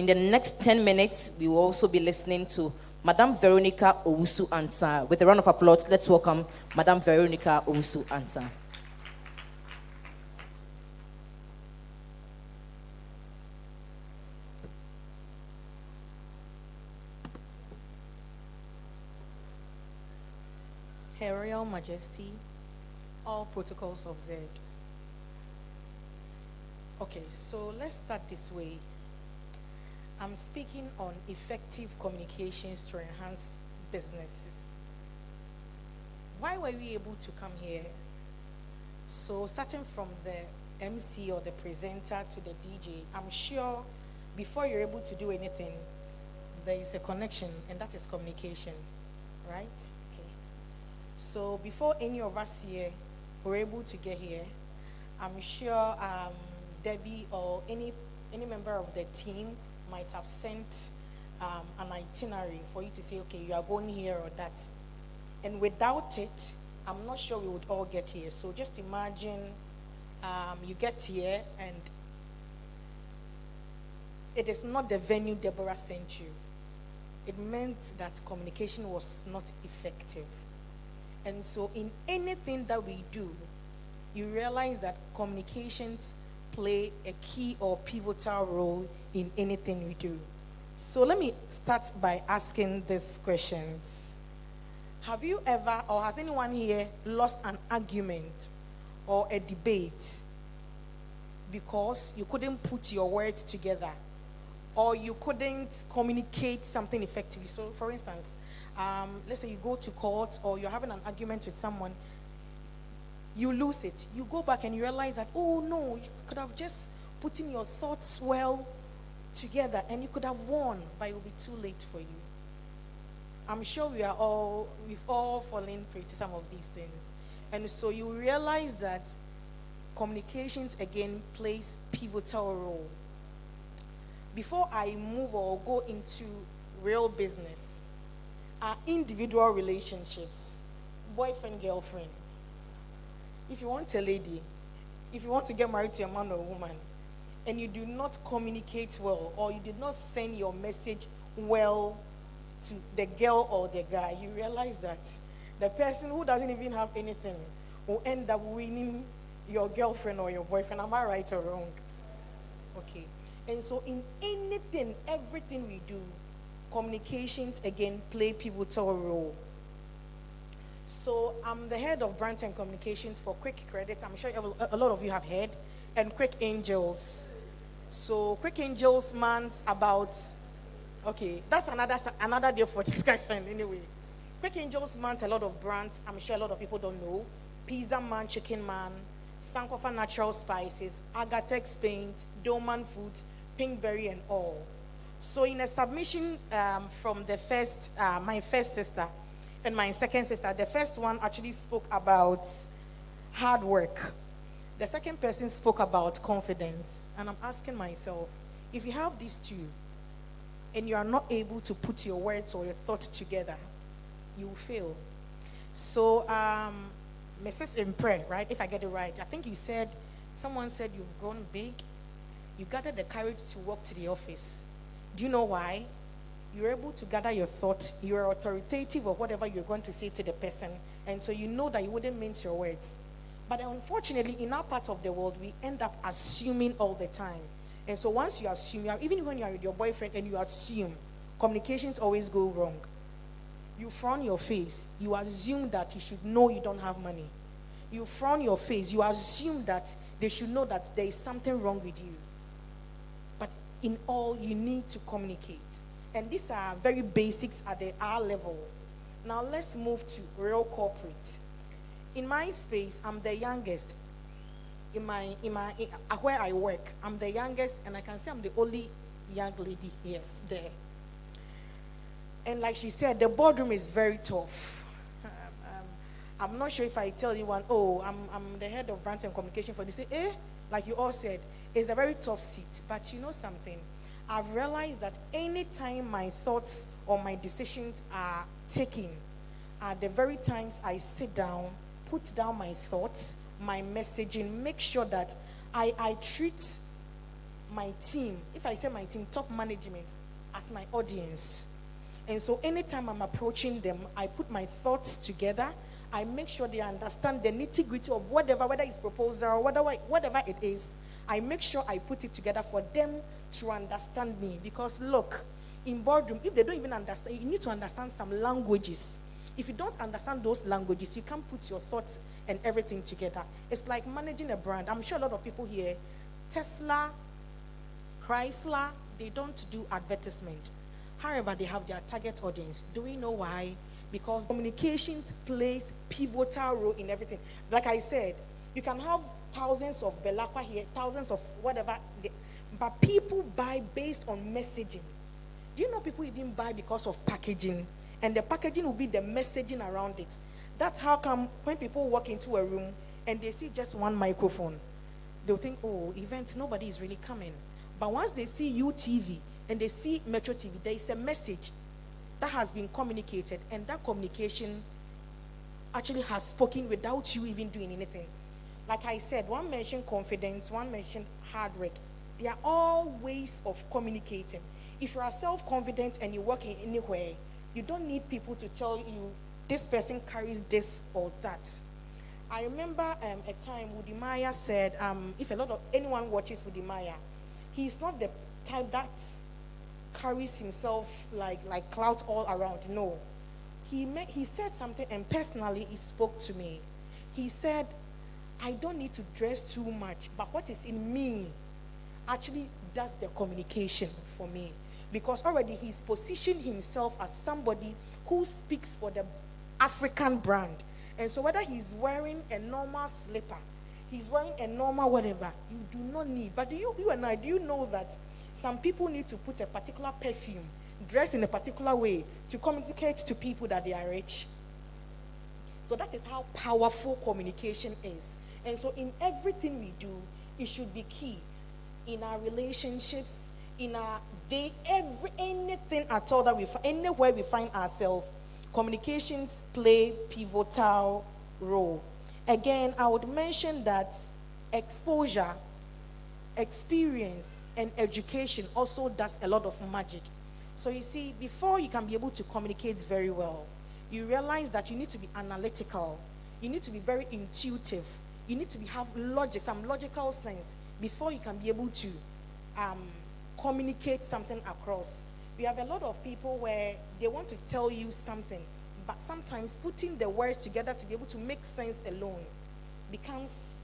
in the next 10 minutes, we will also be listening to Madam Veronica Owusu Ansah. With a round of applause, let's welcome Madam Veronica Owusu Ansah. Her Royal Majesty, all protocols observed. Okay, so let's start this way. I'm speaking on effective communications to enhance businesses. Why were we able to come here? So starting from the MC or the presenter to the DJ, I'm sure before you're able to do anything, there is a connection, and that is communication, right? So before any of us here were able to get here, I'm sure Debbie or any member of the team might have sent an itinerary for you to say, okay, you are going here or that. And without it, I'm not sure we would all get here. So just imagine you get here and it is not the venue Deborah sent you. It meant that communication was not effective. And so in anything that we do, you realize that communications play a key or pivotal role in anything we do. So let me start by asking these questions. Have you ever, or has anyone here lost an argument or a debate because you couldn't put your words together or you couldn't communicate something effectively? So for instance, let's say you go to court or you're having an argument with someone, you lose it. You go back and you realize that, oh no, you could have just put in your thoughts well together and you could have won, but it will be too late for you. I'm sure we've all fallen prey to some of these things. And so you realize that communications again plays pivotal role. Before I move or go into real business, our individual relationships, boyfriend, girlfriend. If you want a lady, if you want to get married to a man or a woman, and you do not communicate well, or you did not send your message well to the girl or the guy, you realize that the person who doesn't even have anything will end up winning your girlfriend or your boyfriend. Am I right or wrong? Okay. And so in anything, everything we do, communications again play pivotal role. So I'm the head of brand and communications for Quick Credit. I'm sure a lot of you have heard, and Quick Angels. So Quick Angels means about, okay, that's another day for discussion anyway. Quick Angels means a lot of brands. I'm sure a lot of people don't know. Pizza Man, Chicken Man, Sankofa Natural Spices, Agatex Paint, Doman Foods, Pinkberry, and all. So in a submission from the first, my first sister and my second sister, the first one actually spoke about hard work. The second person spoke about confidence. And I'm asking myself, if you have these two and you are not able to put your words or your thoughts together, you will fail. So Mrs. Impre, right, if I get it right, I think someone said you've grown big. You gathered the courage to walk to the office. Do you know why? You're able to gather your thoughts. You're authoritative of whatever you're going to say to the person. And so you know that you wouldn't mince your words. But unfortunately, in our part of the world, we end up assuming all the time. And so once you assume, even when you are with your boyfriend and you assume, communications always go wrong. You frown your face. You assume that he should know you don't have money. You frown your face. You assume that they should know that there is something wrong with you. But in all, you need to communicate. And these are very basics at the R level. Now let's move to real corporate. In my space, I'm the youngest. Where I work, I'm the youngest, and I can say I'm the only young lady, yes, there. And like she said, the boardroom is very tough. I'm not sure if I tell you I'm the head of brand and communication for you. Say, like you all said, it's a very tough seat. But you know something? I've realized that anytime my thoughts or my decisions are taken, are the very times I sit down, put down my thoughts, my messaging, make sure that I treat my team, if I say my team, top management, as my audience. And so anytime I'm approaching them, I put my thoughts together. I make sure they understand the nitty-gritty of whatever, whether it's proposal, whatever it is. I make sure I put it together for them to understand me. Because look, in boardroom, if they don't even understand, you need to understand some languages. If you don't understand those languages, you can't put your thoughts and everything together. It's like managing a brand. I'm sure a lot of people here, Tesla, Chrysler, they don't do advertisement. However, they have their target audience. Do we know why? Because communications plays pivotal role in everything. Like I said, you can have thousands of Belakwa here, thousands of whatever, but people buy based on messaging. Do you know people even buy because of packaging? And the packaging will be the messaging around it. That's how come when people walk into a room and they see just one microphone, they'll think, oh, event, nobody is really coming. But once they see UTV and they see Metro TV, there is a message that has been communicated, and that communication actually has spoken without you even doing anything. Like I said, one mentioned confidence, one mentioned hard work. They are all ways of communicating. If you are self-confident and you work in anywhere, you don't need people to tell you this person carries this or that. I remember a time Woody Maya said, if anyone watches Woody Maya, he's not the type that carries himself like clouds all around. No. He said something, and personally it spoke to me. He said, I don't need to dress too much, but what is in me actually does the communication for me. Because already he's positioned himself as somebody who speaks for the African brand. And so whether he's wearing a normal slipper, he's wearing a normal whatever, you do not need. But you and I, do you know that some people need to put a particular perfume, dress in a particular way to communicate to people that they are rich? So that is how powerful communication is. And so in everything we do, it should be key. In our relationships, in our day, anything at all that anywhere we find ourselves, communications play pivotal role. Again, I would mention that exposure, experience, and education also does a lot of magic. So you see, before you can be able to communicate very well, you realize that you need to be analytical. You need to be very intuitive. You need to have some logical sense before you can be able to communicate something across. We have a lot of people where they want to tell you something, but sometimes putting the words together to be able to make sense alone becomes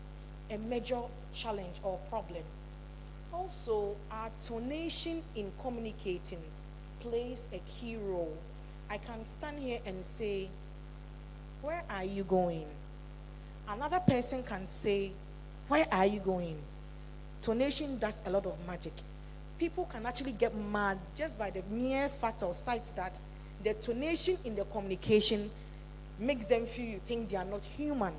a major challenge or problem. Also, our tonation in communicating plays a key role. I can stand here and say, where are you going? Another person can say, where are you going? Tonation does a lot of magic. People can actually get mad just by the mere fact or sight that the tonation in the communication makes them feel you think they are not human.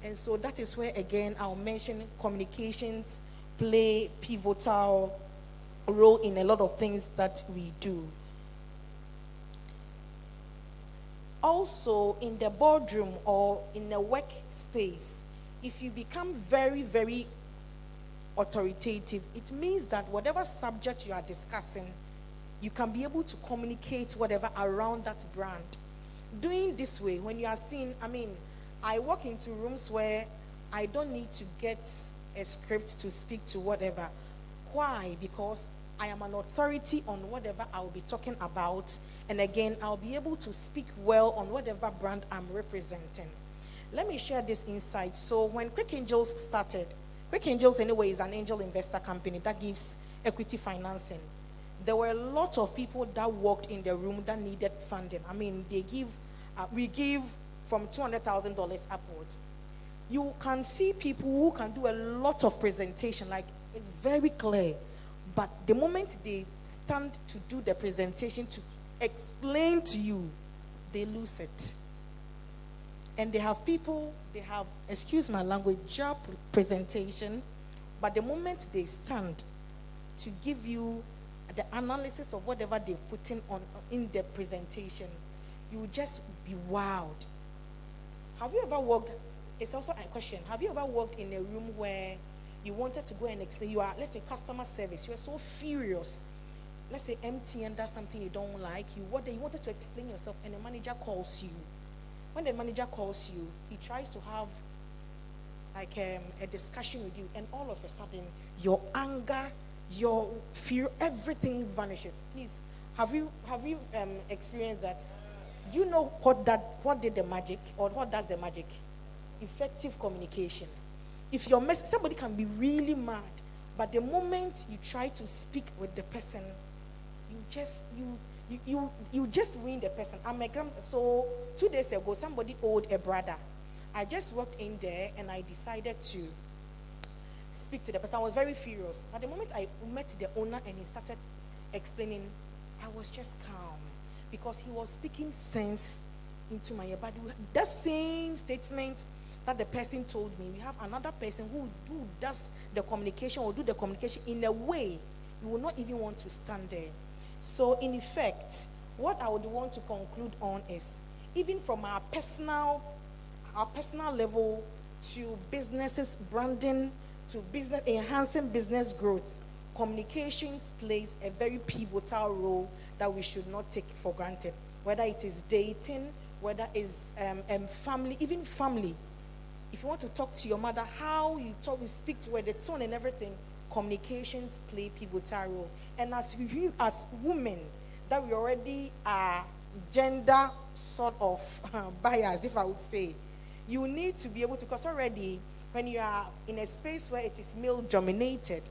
And so that is where, again, I'll mention communications play pivotal role in a lot of things that we do. Also, in the boardroom or in a workspace, if you become very, very authoritative, it means that whatever subject you are discussing, you can be able to communicate whatever around that brand. Doing this way, when you are seen, I walk into rooms where I don't need to get a script to speak to whatever. Why? Because I am an authority on whatever I will be talking about. And again, I'll be able to speak well on whatever brand I'm representing. Let me share this insight. So when Quick Angels started, Quick Angels anyway is an angel investor company that gives equity financing. There were a lot of people that walked in the room that needed funding. We give from $200,000 upwards. You can see people who can do a lot of presentation, like it's very clear. But the moment they stand to do the presentation, to explain to you, they lose it. And they have people, excuse my language, job presentation, but the moment they stand to give you the analysis of whatever they've put in the presentation, you will just be wowed. Have you ever walked, it's also a question, have you ever walked in a room where You wanted to go and explain. You are, let's say, customer service. You are so furious. Let's say MTN does something you don't like. You wanted to explain yourself, and the manager calls you. When the manager calls you, he tries to have like a discussion with you, and all of a sudden, your anger, your fear, everything vanishes. Please, have you experienced that? Do you know what did the magic, or what does the magic? Effective communication. If your somebody can be really mad, but the moment you try to speak with the person, you just win the person. So 2 days ago, somebody owed a brother. I just walked in there and I decided to speak to the person. I was very furious. At the moment I met the owner and he started explaining, I was just calm because he was speaking sense into my ear. But that same statement that the person told me, we have another person who does the communication or do the communication in a way you will not even want to stand there. So in effect, what I would want to conclude on is, even from our personal level to businesses, branding, to business, enhancing business growth, communications plays a very pivotal role that we should not take for granted. Whether it is dating, whether it's family, even family. If you want to talk to your mother, how you talk, you speak to her, the tone and everything, communications play pivotal role. And as women, that we already are gender sort of biased, if I would say, you need to be able to, because already when you are in a space where it is male dominated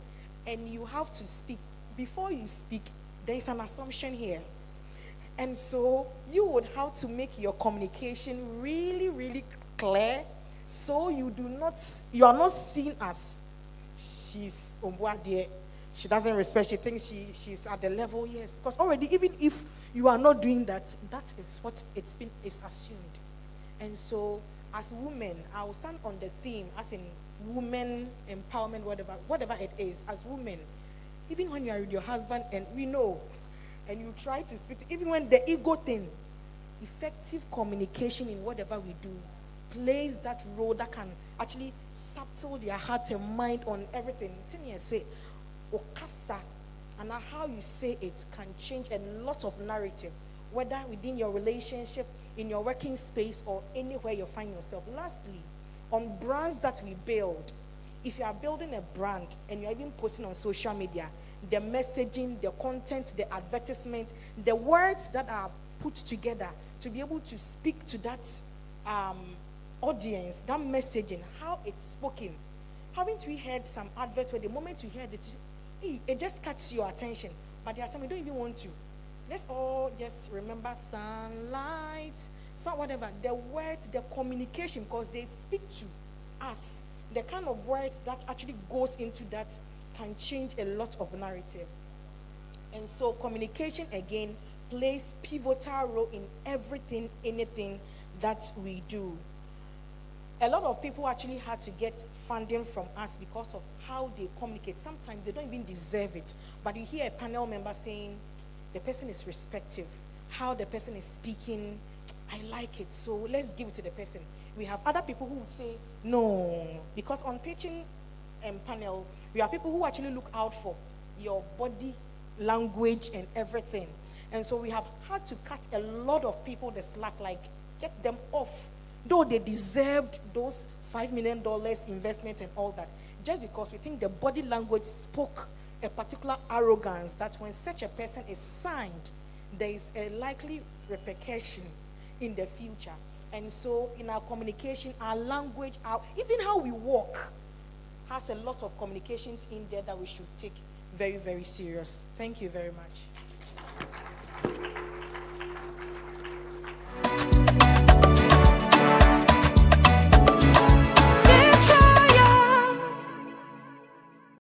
and you have to speak, before you speak, there is an assumption here. And so you would have to make your communication really, really clear, so you are not seen as she's she doesn't respect, she thinks she's at the level. Yes, because already, even if you are not doing that, that is what is assumed. And so as women, I will stand on the theme, as in women empowerment, whatever it is, as women, even when you are with your husband and we know, and you try to speak to, even when the ego thing, effective communication in whatever we do plays that role that can actually settle their heart and mind on everything. Tell me, say, okasa, and how you say it can change a lot of narrative, whether within your relationship, in your working space, or anywhere you find yourself. Lastly, on brands that we build, if you are building a brand and you're even posting on social media, the messaging, the content, the advertisement, the words that are put together to be able to speak to that audience, that messaging, how it's spoken. Haven't we heard some adverts where the moment you hear it, it just catches your attention, but there are some you don't even want to. Let's all just remember sunlight, whatever, the words, the communication, because they speak to us. The kind of words that actually goes into that can change a lot of narrative. And so communication, again, plays pivotal role in everything, anything that we do. A lot of people actually had to get funding from us because of how they communicate. Sometimes they don't even deserve it. But you hear a panel member saying, the person is respectful. How the person is speaking, I like it. So let's give it to the person. We have other people who would say, no. Because on pitching panel, we have people who actually look out for your body language and everything. And so we have had to cut a lot of people the slack, like get them off. Though they deserved those $5 million investment and all that, just because we think the body language spoke a particular arrogance that when such a person is signed, there is a likely repercussion in the future. And so in our communication, our language, even how we walk has a lot of communications in there that we should take very, very serious. Thank you very much.